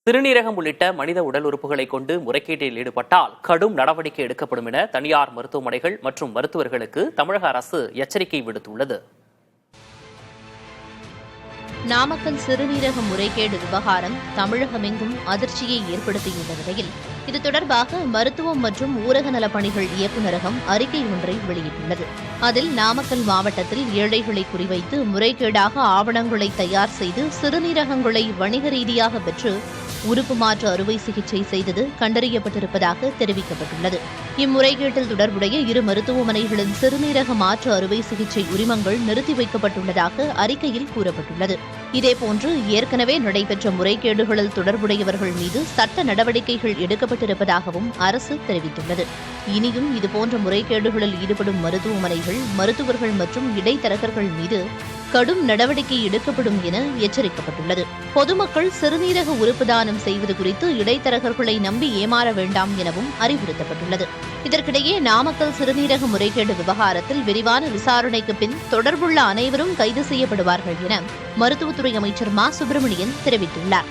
சிறுநீரகம் உள்ளிட்ட மனித உடல் உறுப்புகளை கொண்டு முறைகேட்டில் ஈடுபட்டால் கடும் நடவடிக்கை எடுக்கப்படும் என தனியார் மருத்துவமனைகள் மற்றும் மருத்துவர்களுக்கு தமிழக அரசு எச்சரிக்கை விடுத்துள்ளது. நாமக்கல் சிறுநீரக முறைகேடு விவகாரம் தமிழகமெங்கும் அதிர்ச்சியை ஏற்படுத்தியுள்ள நிலையில் இது தொடர்பாக மருத்துவம் மற்றும் ஊரக நலப்பணிகள் இயக்குநரகம் அறிக்கை ஒன்றை வெளியிட்டுள்ளது. அதில் நாமக்கல் மாவட்டத்தில் ஏழைகளை குறிவைத்து முறைகேடாக ஆவணங்களை தயார் செய்து சிறுநீரகங்களை வணிக ரீதியாக பெற்று உறுப்பு மாற்று அறுவை சிகிச்சை செய்தது கண்டறியப்பட்டிருப்பதாக தெரிவிக்கப்பட்டுள்ளது. இம்முறைகேட்டில் தொடர்புடைய இரு மருத்துவமனைகளின் சிறுநீரக மாற்று அறுவை சிகிச்சை உரிமங்கள் நிறுத்தி வைக்கப்பட்டுள்ளதாக அறிக்கையில் கூறப்பட்டுள்ளது. இதேபோன்று ஏற்கனவே நடைபெற்ற முறைகேடுகளில் தொடர்புடையவர்கள் மீது சட்ட நடவடிக்கைகள் எடுக்கப்பட்டிருப்பதாகவும் அரசு தெரிவித்துள்ளது. இனியும் இதுபோன்ற முறைகேடுகளில் ஈடுபடும் மருத்துவமனைகள், மருத்துவர்கள் மற்றும் இடைத்தரகர்கள் மீது கடும் நடவடிக்கை எடுக்கப்படும் என எச்சரிக்கப்பட்டுள்ளது. பொதுமக்கள் சிறுநீரக உறுப்பு தானம் செய்வது குறித்து இடைத்தரகர்களை நம்பி ஏமாற வேண்டாம் எனவும் அறிவுறுத்தப்பட்டுள்ளது. இதற்கிடையே நாமக்கல் சிறுநீரக முறைகேடு விவகாரத்தில் விரிவான விசாரணைக்கு பின் தொடர்புள்ள அனைவரும் கைது செய்யப்படுவார்கள் என மருத்துவத்துறை அமைச்சர் மா. சுப்பிரமணியன் தெரிவித்துள்ளார்.